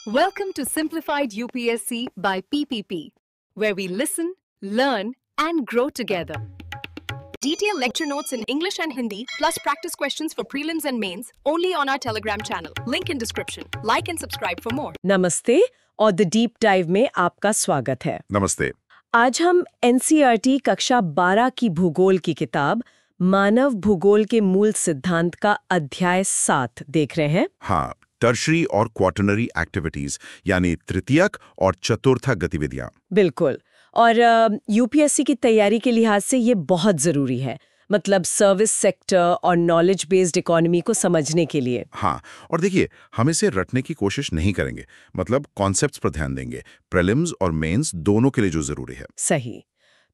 Welcome to Simplified UPSC by PPP, where we listen, learn, and grow together. Detailed lecture notes in English and Hindi, plus practice questions for prelims and mains, only on our Telegram channel. Link in description. Like and subscribe for more. नमस्ते और the deep dive में आपका स्वागत है। नमस्ते। आज हम NCERT कक्षा 12 की भूगोल की किताब मानव भूगोल के मूल सिद्धांत का अध्याय 7 देख रहे हैं। हाँ, टर्शरी और क्वार्टरनरी एक्टिविटीज यानी तृतीयक और चतुर्थक गतिविधियां। बिल्कुल। और यूपीएससी की तैयारी के लिहाज से ये बहुत जरूरी है, मतलब सर्विस सेक्टर और नॉलेज बेस्ड इकोनॉमी को समझने के लिए। हाँ, और देखिए, हम इसे रटने की कोशिश नहीं करेंगे, मतलब कॉन्सेप्ट्स पर ध्यान देंगे, प्रीलिम्स और मेंस दोनों के लिए जो जरूरी है। सही।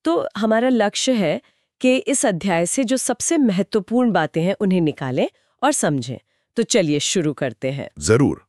तो हमारा लक्ष्य है कि इस अध्याय से जो सबसे महत्वपूर्ण बातें हैं उन्हें निकालें और समझें। तो चलिए शुरू करते हैं। जरूर।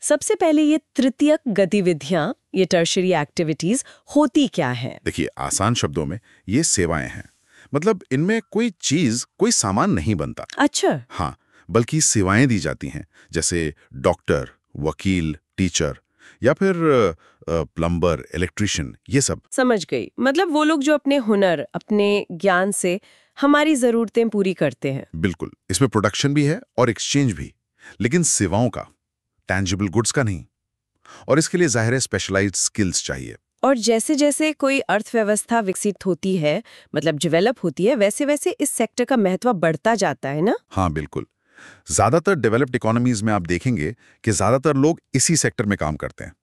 सबसे पहले ये तृतीयक गतिविधियां, ये टर्शरी एक्टिविटीज होती क्या हैं? देखिए, आसान शब्दों में ये सेवाएं हैं। मतलब इनमें कोई चीज, कोई सामान नहीं बनता। अच्छा। हाँ, बल्कि सेवाएं दी जाती हैं, जैसे डॉक्टर, वकील, टीचर या फिर प्लम्बर, इलेक्ट्रिशियन, ये सब। समझ गई। मतलब वो लोग जो अपने हुनर, अपने ज्ञान से हमारी जरूरतें पूरी करते हैं। बिल्कुल। इसमें प्रोडक्शन भी है और एक्सचेंज भी, लेकिन सेवाओं का, टैंजिबल गुड्स का नहीं। और इसके लिए जाहिर है स्पेशलाइज्ड स्किल्स चाहिए। और जैसे जैसे कोई अर्थव्यवस्था विकसित होती है, मतलब डेवलप होती है, वैसे वैसे इस सेक्टर का महत्व बढ़ता जाता है ना? हाँ, बिल्कुल। ज्यादातर डेवलप्ड इकोनॉमीज में आप देखेंगे कि ज्यादातर लोग इसी सेक्टर में काम करते हैं,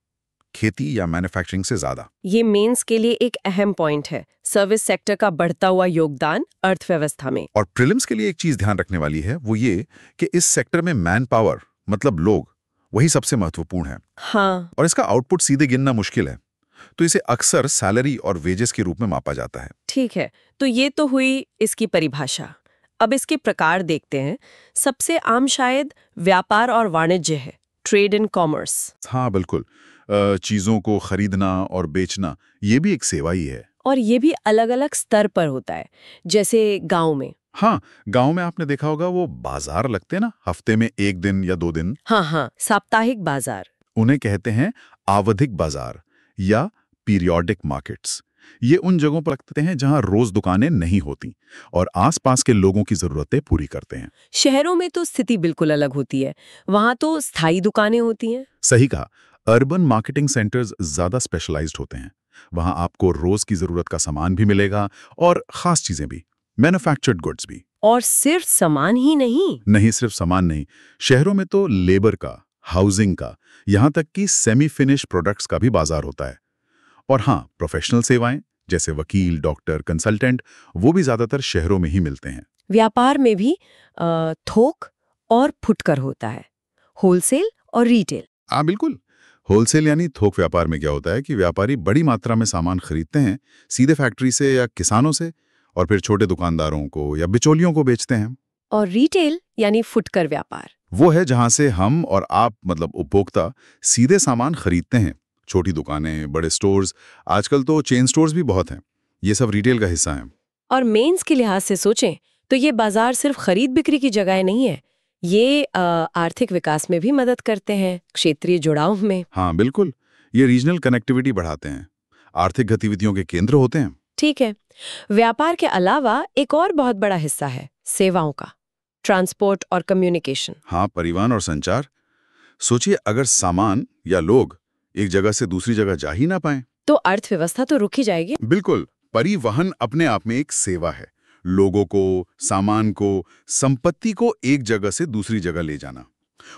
खेती या मैन्युफैक्चरिंग से ज्यादा। ये मेंस के लिए एक अहम पॉइंट है, सर्विस सेक्टर का बढ़ता हुआ योगदान अर्थव्यवस्था में। और प्रीलिम्स के लिए एक चीज ध्यान रखने वाली है, वो ये कि इस सेक्टर में मैन पावर, मतलब लोग, वही सबसे महत्वपूर्ण है। हाँ। और इसका आउटपुट सीधे गिनना मुश्किल है, तो इसे अक्सर सैलरी और वेजेस के रूप में मापा जाता है। ठीक है, तो ये तो हुई इसकी परिभाषा। अब इसके प्रकार देखते हैं। सबसे आम शायद व्यापार और वाणिज्य है, ट्रेड एंड कॉमर्स। हाँ, बिल्कुल। चीजों को खरीदना और बेचना, ये भी एक सेवा ही है। और ये भी अलग अलग स्तर पर होता है, जैसे गांव में। हाँ, गांव में आपने देखा होगा वो बाजार लगते हैं ना, हफ्ते में 1 दिन या 2 दिन। हाँ, साप्ताहिक बाजार। उन्हें कहते हैं आवधिक बाजार या पीरियोडिक मार्केट्स। ये उन जगहों पर लगते हैं जहां रोज दुकानें नहीं होती और आसपास के लोगों की जरूरतें पूरी करते हैं। शहरों में तो स्थिति बिल्कुल अलग होती है, वहां तो स्थायी दुकानें होती हैं। सही कहा। अर्बन मार्केटिंग सेंटर्स ज्यादा स्पेशलाइज्ड होते हैं। वहां आपको रोज की जरूरत का सामान भी मिलेगा और खास चीजें भी, मैन्युफैक्चर्ड गुड्स भी। और सिर्फ सामान ही नहीं, सिर्फ सामान नहीं, शहरों में तो लेबर का, हाउसिंग का, यहाँ तक कि सेमी फिनिश प्रोडक्ट्स का भी बाजार होता है। और हाँ, प्रोफेशनल सेवाएं जैसे वकील, डॉक्टर, कंसल्टेंट, वो भी ज्यादातर शहरों में ही मिलते हैं। व्यापार में भी थोक और फुटकर होता है, होलसेल और रिटेल। हाँ, बिल्कुल। होलसेल यानी थोक व्यापार में क्या होता है कि व्यापारी बड़ी मात्रा में सामान खरीदते हैं सीधे फैक्ट्री से या किसानों से, और फिर छोटे दुकानदारों को या बिचौलियों को बेचते हैं। और रिटेल यानी फुटकर व्यापार, वो है जहां से हम और आप, मतलब उपभोक्ता, सीधे सामान खरीदते हैं। छोटी दुकानें, बड़े स्टोर्स, आजकल तो चेन स्टोर्स भी बहुत हैं, ये सब रिटेल का हिस्सा हैं। और मेंस के लिहाज से सोचें तो ये बाजार सिर्फ खरीद बिक्री की जगह नहीं है, ये आर्थिक विकास में भी मदद करते हैं, क्षेत्रीय जुड़ाव में। हाँ, बिल्कुल। ये रीजनल कनेक्टिविटी बढ़ाते हैं, आर्थिक गतिविधियों के केंद्र होते हैं। ठीक है। व्यापार के अलावा एक और बहुत बड़ा हिस्सा है सेवाओं का, ट्रांसपोर्ट और कम्युनिकेशन। हाँ, परिवहन और संचार। सोचिए, अगर सामान या लोग एक जगह से दूसरी जगह जा ही ना पाए तो अर्थव्यवस्था तो रुक ही जाएगी। बिल्कुल। परिवहन अपने आप में एक सेवा है, लोगों को, सामान को, संपत्ति को एक जगह से दूसरी जगह ले जाना।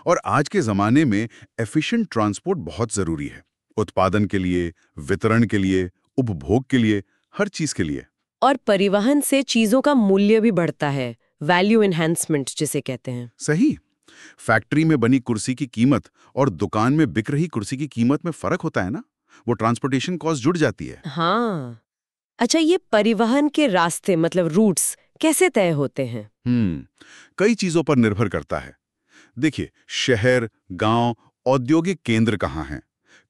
और आज के जमाने में एफिशिएंट ट्रांसपोर्ट बहुत जरूरी है, उत्पादन के लिए, वितरण के लिए, उपभोग के लिए, हर चीज के लिए। और परिवहन से चीजों का मूल्य भी बढ़ता है, वैल्यू एनहांसमेंट जिसे कहते हैं। सही। फैक्ट्री में बनी कुर्सी की कीमत और दुकान में बिक रही कुर्सी की कीमत में फर्क होता है ना, वो ट्रांसपोर्टेशन कॉस्ट जुड़ जाती है। हाँ। अच्छा, ये परिवहन के रास्ते, मतलब रूट्स, कैसे तय होते हैं? कई चीजों पर निर्भर करता है। देखिए, शहर, गांव, औद्योगिक केंद्र कहाँ हैं,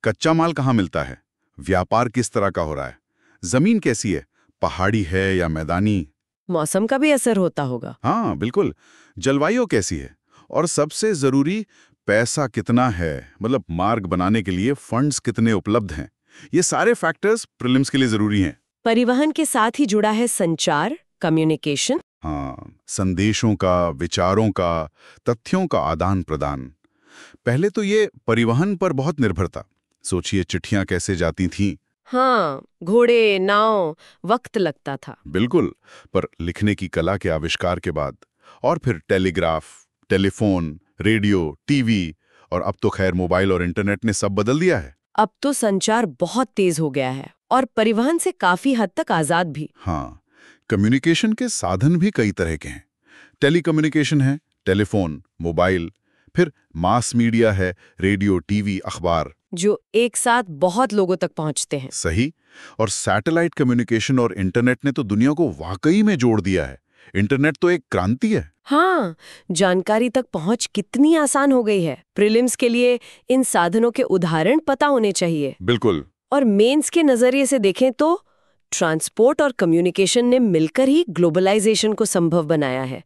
कच्चा माल कहाँ मिलता है, व्यापार किस तरह का हो रहा है, जमीन कैसी है, पहाड़ी है या मैदानी, मौसम का भी असर होता होगा। हाँ बिल्कुल, जलवायु कैसी है, और सबसे जरूरी पैसा कितना है, मतलब मार्ग बनाने के लिए फंड्स कितने उपलब्ध हैं, ये सारे फैक्टर्स प्रीलिम्स के लिए जरूरी हैं। परिवहन के साथ ही जुड़ा है संचार, कम्युनिकेशन। हाँ, संदेशों का, विचारों का, तथ्यों का आदान प्रदान। पहले तो ये परिवहन पर बहुत निर्भर था। सोचिए चिट्ठियां कैसे जाती थीं। हाँ, घोड़े, नाव, वक्त लगता था। बिल्कुल, पर लिखने की कला के आविष्कार के बाद और फिर टेलीग्राफ, टेलीफोन, रेडियो, टीवी और अब तो खैर मोबाइल और इंटरनेट ने सब बदल दिया है। अब तो संचार बहुत तेज हो गया है और परिवहन से काफी हद तक आजाद भी। हाँ, कम्युनिकेशन के साधन भी कई तरह के हैं। टेलीकम्युनिकेशन है, टेलीफोन, मोबाइल, फिर मास मीडिया है, रेडियो, टीवी, अखबार, जो एक साथ बहुत लोगों तक पहुंचते हैं। सही। और सैटेलाइट कम्युनिकेशन और इंटरनेट ने तो दुनिया को वाकई में जोड़ दिया है। इंटरनेट तो एक क्रांति है। हाँ, जानकारी तक पहुंच कितनी आसान हो गई है। प्रीलिम्स के लिए इन साधनों के उदाहरण पता होने चाहिए। बिल्कुल। और मेंस के नजरिए से देखें तो ट्रांसपोर्ट और कम्युनिकेशन ने मिलकर ही ग्लोबलाइजेशन को संभव बनाया है।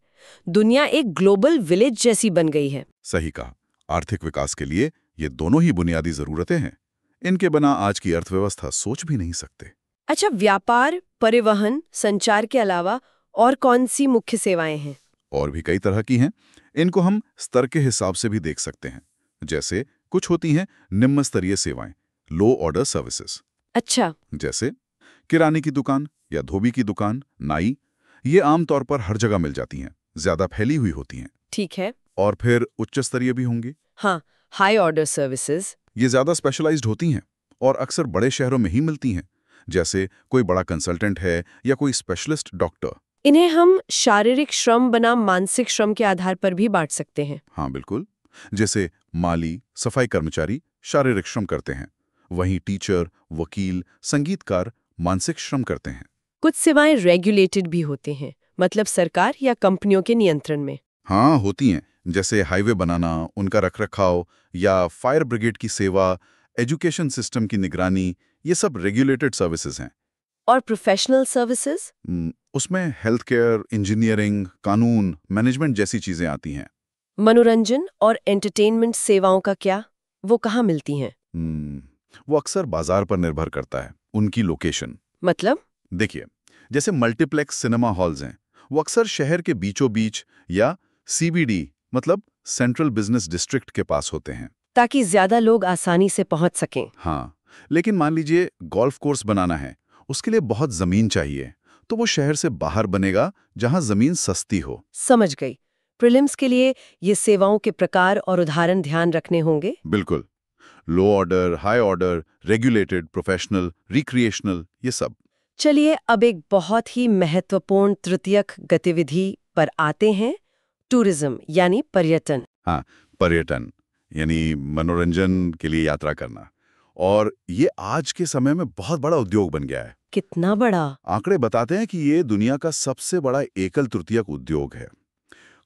दुनिया एक ग्लोबल विलेज जैसी बन गई है। सही कहा। आर्थिक विकास के लिए ये दोनों ही बुनियादी जरूरतें हैं। इनके बिना आज की अर्थव्यवस्था सोच भी नहीं सकते। अच्छा, व्यापार, परिवहन, संचार के अलावा और कौन सी मुख्य सेवाएं हैं? और भी कई तरह की हैं। इनको हम स्तर के हिसाब से भी देख सकते हैं। जैसे कुछ होती हैं निम्न स्तरीय सेवाएं, लो ऑर्डर सर्विसेज। अच्छा, जैसे किराने की दुकान या धोबी की दुकान, नाई, ये आमतौर पर हर जगह मिल जाती हैं, ज्यादा फैली हुई होती हैं। ठीक है। और फिर उच्च स्तरीय भी होंगी। हाँ, हाई ऑर्डर सर्विसेज। ये ज्यादा स्पेशलाइज्ड होती हैं और अक्सर बड़े शहरों में ही मिलती हैं, जैसे कोई बड़ा कंसल्टेंट है या कोई स्पेशलिस्ट डॉक्टर। इन्हें हम शारीरिक श्रम बनाम मानसिक श्रम के आधार पर भी बांट सकते हैं। हाँ बिल्कुल। जैसे माली, सफाई कर्मचारी शारीरिक श्रम करते हैं, वहीं टीचर, वकील, संगीतकार मानसिक श्रम करते हैं। कुछ सेवाएं रेगुलेटेड भी होते हैं, मतलब सरकार या कंपनियों के नियंत्रण में। हाँ होती हैं, जैसे हाईवे बनाना, उनका रखरखाव या फायर ब्रिगेड की सेवा, एजुकेशन सिस्टम की निगरानी, ये सब रेगुलेटेड सर्विसेज हैं। और प्रोफेशनल सर्विसेज? उसमें हेल्थ केयर, इंजीनियरिंग, कानून, मैनेजमेंट जैसी चीजें आती हैं। मनोरंजन और एंटरटेनमेंट सेवाओं का क्या? वो कहाँ मिलती हैं? वो अक्सर बाजार पर निर्भर करता है, उनकी लोकेशन। मतलब? देखिए, जैसे मल्टीप्लेक्स सिनेमा हॉल्स हैं, वो अक्सर शहर के बीचों बीच या सीबीडी मतलब सेंट्रल बिजनेस डिस्ट्रिक्ट के पास होते हैं, ताकि ज्यादा लोग आसानी से पहुंच सकें। हाँ, लेकिन मान लीजिए गोल्फ कोर्स बनाना है, उसके लिए बहुत जमीन चाहिए, तो वो शहर से बाहर बनेगा जहां जमीन सस्ती हो। समझ गई। प्रीलिम्स के लिए ये सेवाओं के प्रकार और उदाहरण ध्यान रखने होंगे। बिल्कुल। Low order, high order, regulated, professional, recreational, ये सब। चलिए अब एक बहुत ही महत्वपूर्ण तृतीयक गतिविधि पर आते हैं, टूरिज्म यानी पर्यटन। हाँ, पर्यटन यानी मनोरंजन के लिए यात्रा करना। और ये आज के समय में बहुत बड़ा उद्योग बन गया है। कितना बड़ा? आंकड़े बताते हैं कि ये दुनिया का सबसे बड़ा एकल तृतीयक उद्योग है।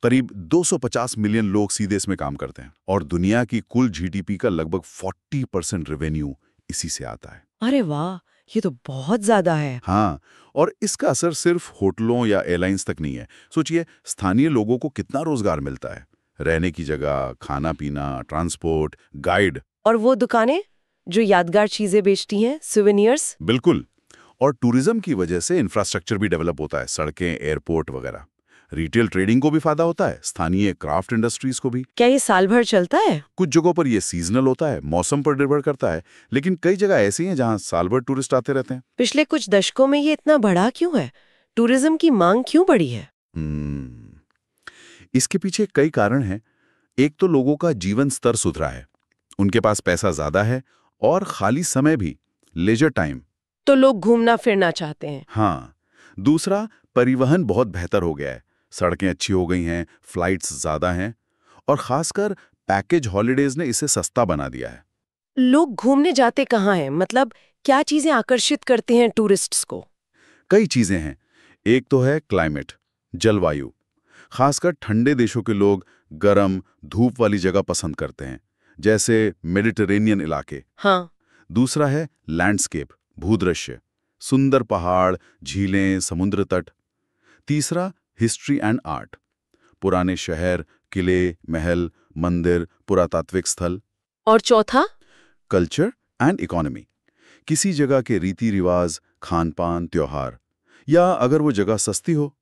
करीब 250 मिलियन लोग सीधे इसमें काम करते हैं और दुनिया की कुल जीडीपी का लगभग 40% रेवेन्यू इसी से आता है। अरे वाह, ये तो बहुत ज्यादा है। हाँ, और इसका असर सिर्फ होटलों या एयरलाइंस तक नहीं है। सोचिए स्थानीय लोगों को कितना रोजगार मिलता है, रहने की जगह, खाना पीना, ट्रांसपोर्ट, गाइड। और वो दुकानें जो यादगार चीजें बेचती हैं, सुवेनियर्स। बिल्कुल। और टूरिज्म की वजह से इंफ्रास्ट्रक्चर भी डेवलप होता है, सड़कें, एयरपोर्ट वगैरह। रिटेल ट्रेडिंग को भी फायदा होता है, स्थानीय क्राफ्ट इंडस्ट्रीज को भी। क्या ये साल भर चलता है? कुछ जगहों पर ये सीजनल होता है, मौसम पर निर्भर करता है, लेकिन कई जगह ऐसी हैं जहां साल भर टूरिस्ट आते रहते हैं। पिछले कुछ दशकों में ये इतना बढ़ा क्यों है? टूरिज्म की मांग क्यों बढ़ी है? इसके पीछे कई कारण हैं। एक तो लोगों का जीवन स्तर सुधरा है, उनके पास पैसा ज्यादा है और खाली समय भी, लेजर टाइम। तो लोग घूमना फिरना चाहते हैं। हाँ। दूसरा, परिवहन बहुत बेहतर हो गया है, सड़कें अच्छी हो गई हैं, फ्लाइट्स ज्यादा हैं और खासकर पैकेज हॉलिडेज ने इसे सस्ता बना दिया है। लोग घूमने जाते कहाँ हैं? मतलब क्या चीजें आकर्षित करती हैं टूरिस्ट्स को? कई चीजें हैं। एक तो है क्लाइमेट, जलवायु। खासकर ठंडे देशों के लोग गर्म, धूप वाली जगह पसंद करते हैं, जैसे मेडिटेरेनियन इलाके। हाँ। दूसरा है लैंडस्केप, भूदृश्य, सुंदर पहाड़, झीलें, समुद्र तट। तीसरा हिस्ट्री एंड आर्ट, पुराने शहर, किले, महल, मंदिर, पुरातात्विक स्थल। और चौथा? कल्चर एंड इकोनॉमी, किसी जगह के रीति रिवाज, खान पान, त्योहार, या अगर वो जगह सस्ती हो।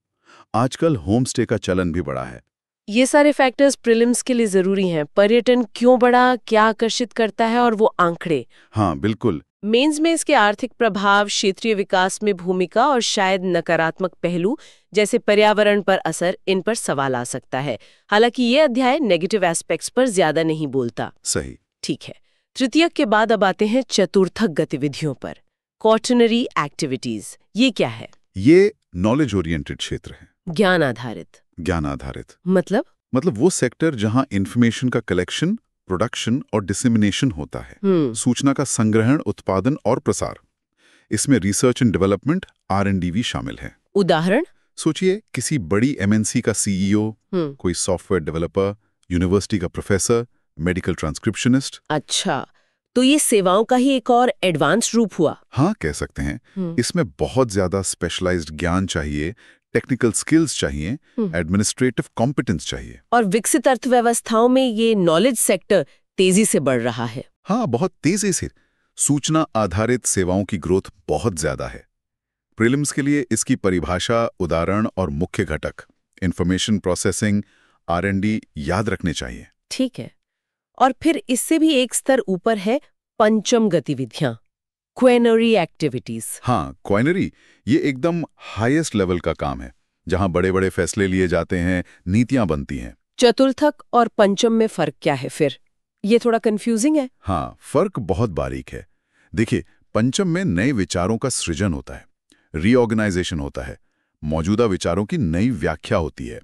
आजकल होम स्टे का चलन भी बढ़ा है। ये सारे फैक्टर्स प्रीलिम्स के लिए जरूरी हैं। पर्यटन क्यों बढ़ा, क्या आकर्षित करता है, और वो आंकड़े। हाँ बिल्कुल। मेंस में इसके आर्थिक प्रभाव, क्षेत्रीय विकास में भूमिका और शायद नकारात्मक पहलू जैसे पर्यावरण पर असर, इन पर सवाल आ सकता है। हालांकि ये अध्याय नेगेटिव एस्पेक्ट्स पर ज्यादा नहीं बोलता। सही। ठीक है, तृतीयक के बाद अब आते हैं चतुर्थक गतिविधियों पर। क्वाटरनरी एक्टिविटीज, ये क्या है? ये नॉलेज ओरिएंटेड क्षेत्र है। ज्ञान आधारित। ज्ञान आधारित मतलब वो सेक्टर जहां इंफॉर्मेशन का कलेक्शन, प्रोडक्शन और डिसेमिनेशन होता है। सूचना का संग्रहण, उत्पादन और प्रसार। इसमें रिसर्च एंड डेवलपमेंट, R&D भी शामिल है। उदाहरण? सोचिए किसी बड़ी MNC का CEO, कोई सॉफ्टवेयर डेवलपर, यूनिवर्सिटी का प्रोफेसर, मेडिकल ट्रांसक्रिप्शनिस्ट। अच्छा, तो ये सेवाओं का ही एक और एडवांस्ड रूप हुआ। हाँ, कह सकते हैं। इसमें बहुत ज्यादा स्पेशलाइज्ड ज्ञान चाहिए, टेक्निकल स्किल्स चाहिए, एडमिनिस्ट्रेटिव कॉम्पिटेंस चाहिए। और विकसित अर्थव्यवस्थाओं में ये नॉलेज सेक्टर तेजी से बढ़ रहा है। हाँ, बहुत तेजी से। सूचना आधारित सेवाओं की ग्रोथ बहुत ज्यादा है। प्रीलिम्स के लिए इसकी परिभाषा, उदाहरण और मुख्य घटक, इंफॉर्मेशन प्रोसेसिंग, R&D याद रखने चाहिए। ठीक है, और फिर इससे भी एक स्तर ऊपर है पंचम गतिविधियां, क्वेनरी एक्टिविटीज। हाँ, क्वाइनरी, ये एकदम हाईएस्ट लेवल का काम है, जहां बड़े-बड़े फैसले लिए जाते हैं, नीतियां बनती हैं। चतुर्थक और पंचम में फर्क क्या है फिर? ये थोड़ा कंफ्यूजिंग है। हाँ, फर्क बहुत बारीक है। देखिए, पंचम में नए विचारों का सृजन होता है, रीऑर्गेनाइजेशन होता है, मौजूदा विचारों की नई व्याख्या होती है,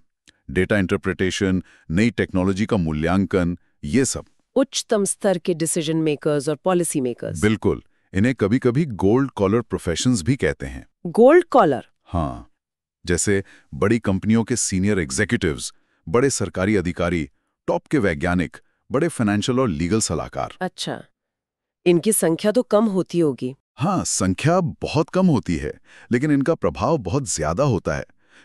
डेटा इंटरप्रिटेशन, नई टेक्नोलॉजी का मूल्यांकन, ये सब। उच्चतम स्तर के डिसीजन मेकर्स और पॉलिसी मेकर्स। बिल्कुल, इन्हें कभी-कभी गोल्ड कॉलर प्रोफेशंस भी कहते हैं। Gold collar? हाँ, जैसे बड़ी कंपनियों के सीनियर एग्जीक्यूटिव्स, बड़े सरकारी अधिकारी, टॉप के वैज्ञानिक, बड़े फाइनेंशियल और लीगल सलाहकार। अच्छा, इनकी संख्या तो कम होती होगी। हाँ, संख्या बहुत कम होती है, लेकिन इनका प्रभाव बहुत ज्यादा होता है।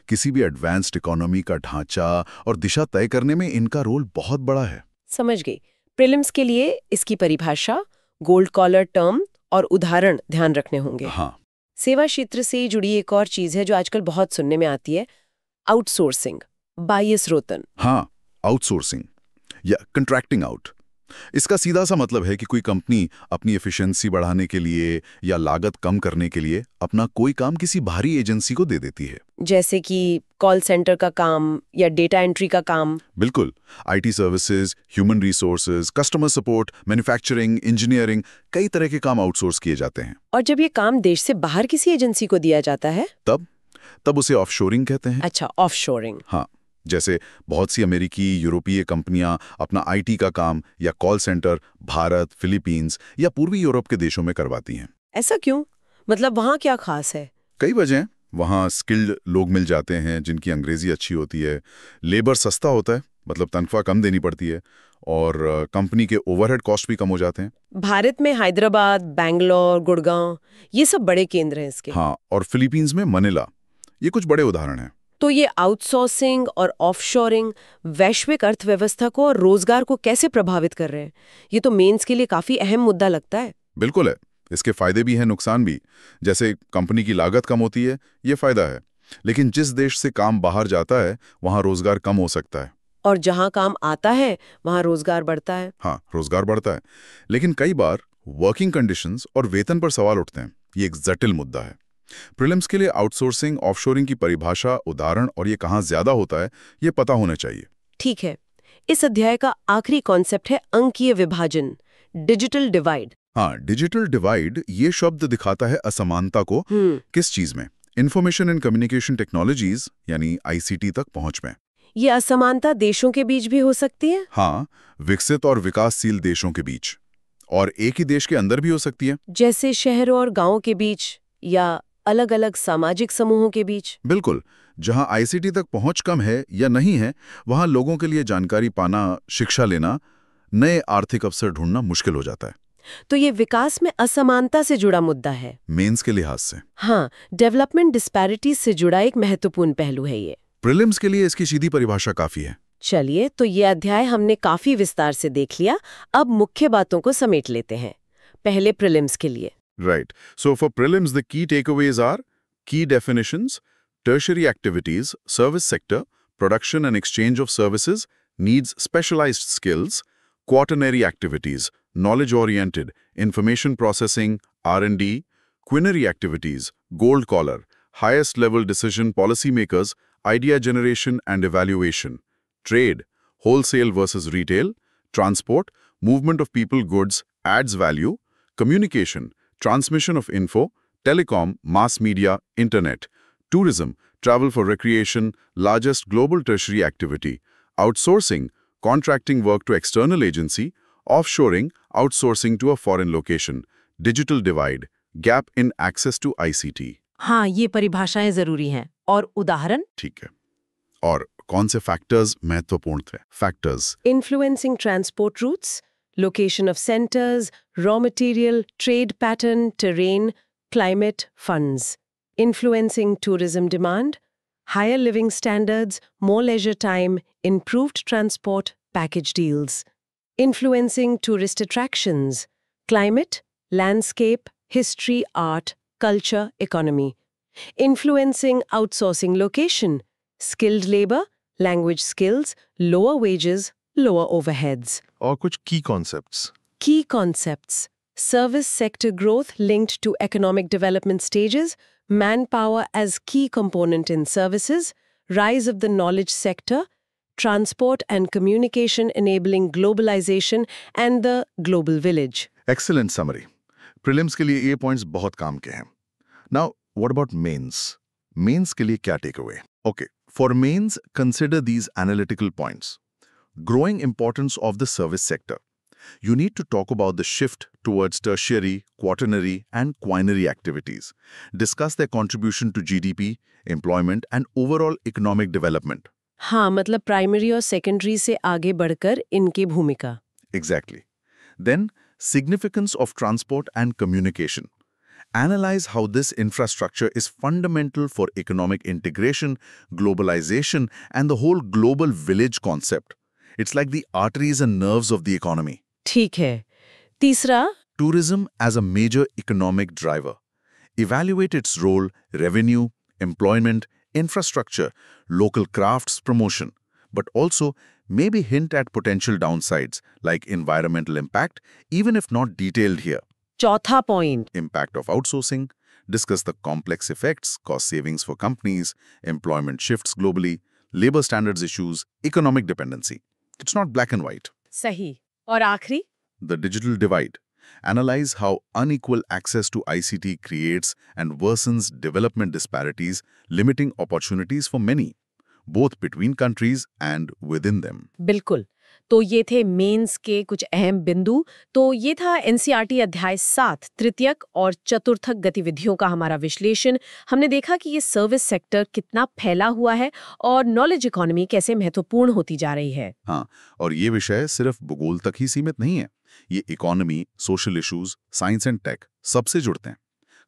किसी भी एडवांस्ड इकोनॉमी का ढांचा और दिशा तय करने में इनका रोल बहुत बड़ा है। समझ गई। प्रीलिम्स के लिए इसकी परिभाषा, गोल्ड कॉलर टर्म और उदाहरण ध्यान रखने होंगे। हाँ। सेवा क्षेत्र से जुड़ी एक और चीज है जो आजकल बहुत सुनने में आती है, आउटसोर्सिंग, बाह्य स्रोतन। हाँ, आउटसोर्सिंग या कंट्रैक्टिंग आउट। इसका सीधा सा मतलब है कि कोई कंपनी अपनी एफिशिएंसी बढ़ाने के लिए या लागत कम करने के लिए अपना कोई काम किसी बाहरी एजेंसी को दे देती है। जैसे कि कॉल सेंटर का काम या डेटा एंट्री का काम। बिल्कुल, IT services, human resources, customer support, manufacturing, engineering, कई तरह के काम आउटसोर्स किए जाते हैं। और जब ये काम देश से बाहर किसी एजेंसी को दिया जाता है तब उसे ऑफशोरिंग कहते हैं। अच्छा, ऑफशोरिंग। हाँ, जैसे बहुत सी अमेरिकी, यूरोपीय कंपनियां अपना IT का काम या कॉल सेंटर भारत, फिलीपींस या पूर्वी यूरोप के देशों में करवाती हैं। ऐसा क्यों? मतलब वहाँ क्या खास है? कई वजह। वहाँ स्किल्ड लोग मिल जाते हैं जिनकी अंग्रेजी अच्छी होती है, लेबर सस्ता होता है, मतलब तनख्वाह कम देनी पड़ती है, और कंपनी के ओवरहेड कॉस्ट भी कम हो जाते हैं। भारत में हैदराबाद, बैंगलोर, गुड़गांव, ये सब बड़े केंद्र हैं इसके। हाँ, और फिलीपींस में मनीला, ये कुछ बड़े उदाहरण हैं। तो ये आउटसोर्सिंग और ऑफशोरिंग वैश्विक अर्थव्यवस्था को और रोजगार को कैसे प्रभावित कर रहे हैं? ये तो मेंस के लिए काफी अहम मुद्दा लगता है। बिल्कुल है, इसके फायदे भी हैं, नुकसान भी। जैसे कंपनी की लागत कम होती है, ये फायदा है, लेकिन जिस देश से काम बाहर जाता है वहाँ रोजगार कम हो सकता है। और जहाँ काम आता है वहाँ रोजगार बढ़ता है। हाँ, रोजगार बढ़ता है, लेकिन कई बार वर्किंग कंडीशंस और वेतन पर सवाल उठते हैं। ये एक जटिल मुद्दा है। प्रीलिम्स के लिए आउटसोर्सिंग, ऑफशोरिंग की परिभाषा, उदाहरण और ये कहाँ ज्यादा होता है, ये पता होना चाहिए। ठीक है, इस अध्याय का आखिरी कॉन्सेप्ट है अंकीय विभाजन, डिजिटल डिवाइड। हाँ, डिजिटल डिवाइड, ये शब्द दिखाता है असमानता को। किस चीज में? इंफॉर्मेशन एंड कम्युनिकेशन टेक्नोलॉजीज यानी ICT तक पहुंच में। ये असमानता देशों के बीच भी हो सकती है? हाँ, विकसित और विकासशील देशों के बीच, और एक ही देश के अंदर भी हो सकती है। जैसे शहरों और गांवों के बीच या अलग अलग सामाजिक समूहों के बीच। बिल्कुल, जहां ICT तक पहुंच कम है या नहीं है, वहां लोगों के लिए जानकारी पाना, शिक्षा लेना, नए आर्थिक अवसर ढूंढना मुश्किल हो जाता है। तो ये विकास में असमानता से जुड़ा मुद्दा है, मेंस के लिहाज से। हाँ, डेवलपमेंट डिस्पैरिटीज से जुड़ा एक महत्वपूर्ण पहलू है ये। प्रीलिम्स के लिए इसकी सीधी परिभाषा काफी है। चलिए, तो ये अध्याय हमने काफी विस्तार से देख लिया। अब मुख्य बातों को समेट लेते हैं। पहले प्रीलिम्स के लिए। Right. So for prelims, the key takeaways are key definitions, tertiary activities, service sector, production and exchange of services, needs specialized skills, quaternary activities, knowledge-oriented, information processing, R&D, quinary activities, gold collar, highest level decision policymakers, idea generation and evaluation, trade, wholesale versus retail, transport, movement of people goods, adds value, communication, transmission of info, telecom, mass media, internet, tourism, travel for recreation, largest global tertiary activity, outsourcing, contracting work to external agency, offshoring, outsourcing to a foreign location, digital divide, gap in access to ICT. हाँ, ये परिभाषाएं जरूरी हैं। और उदाहरण? ठीक है। और कौन से फैक्टर्स महत्वपूर्ण थे? Factors Influencing transport routes, location of centers, raw material, trade pattern, terrain, climate, funds. Influencing tourism demand, higher living standards, more leisure time, improved transport, package deals. Influencing tourist attractions, climate, landscape, history, art, culture, economy. Influencing outsourcing location, skilled labor, language skills, lower wages, lower overheads. और कुछ की concepts. Key concepts: service sector growth linked to economic development stages, manpower as key component in services, rise of the knowledge sector, transport and communication enabling globalization, and the global village. Excellent summary. Prelims के लिए ये points बहुत काम के हैं। Now what about mains? Mains के लिए क्या take away? Okay, for mains consider these analytical points. Growing importance of the service sector. You need to talk about the shift towards tertiary, quaternary, and quinary activities. Discuss their contribution to GDP, employment, and overall economic development. हाँ, मतलब primary और secondary से आगे बढ़कर इनकी भूमिका। Exactly. Then, significance of transport and communication. Analyze how this infrastructure is fundamental for economic integration, globalization, and the whole global village concept. It's like the arteries and nerves of the economy. ठीक है। तीसरा, Tourism as a major economic driver. Evaluate its role, revenue, employment, infrastructure, local crafts promotion, but also maybe hint at potential downsides like environmental impact, even if not detailed here. चौथा point, Impact of outsourcing. Discuss the complex effects, cost savings for companies, employment shifts globally, labor standards issues, economic dependency. It's not black and white. सही। और आखिरी, The digital divide. Analyze how unequal access to ICT creates and worsens development disparities, limiting opportunities for many, both between countries and within them. बिल्कुल। तो ये थे mains के कुछ अहम बिंदु। तो ये था एनसीईआरटी अध्याय 7 तृतीयक और चतुर्थक गतिविधियों का हमारा विश्लेषण। हमने देखा कि ये सर्विस सेक्टर कितना फैला हुआ है और नॉलेज इकोनॉमी कैसे महत्वपूर्ण होती जा रही है। हाँ, और ये विषय सिर्फ भूगोल तक ही सीमित नहीं है। ये economy, social issues, science and tech सबसे जुड़ते हैं,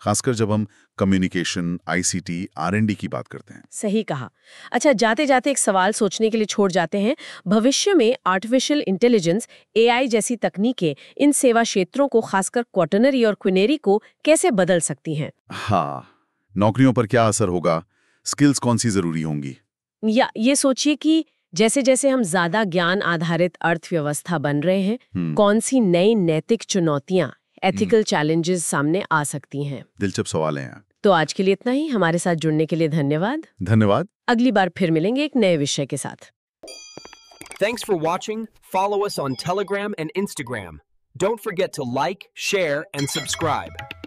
खासकर जब हम कम्युनिकेशन, आईसीटी, आरएनडी की बात करते हैं। सही कहा। अच्छा, जाते जाते एक सवाल सोचने के लिए छोड़ जाते हैं। भविष्य में आर्टिफिशियल इंटेलिजेंस, एआई जैसी तकनीकें इन सेवा क्षेत्रों को, खासकर क्वाटरनरी और क्विनेरी को कैसे बदल सकती हैं? हाँ, नौकरियों पर क्या असर होगा? स्किल्स कौन सी जरूरी होंगी? या ये सोचिए कि जैसे जैसे हम ज्यादा ज्ञान आधारित अर्थव्यवस्था बन रहे हैं, कौन सी नई नैतिक चुनौतियां, एथिकल चैलेंजेस सामने आ सकती हैं? दिलचस्प सवाल हैं। तो आज के लिए इतना ही। हमारे साथ जुड़ने के लिए धन्यवाद। धन्यवाद। अगली बार फिर मिलेंगे एक नए विषय के साथ। Thanks for watching. Follow us on Telegram and Instagram. Don't forget to like, share, and subscribe.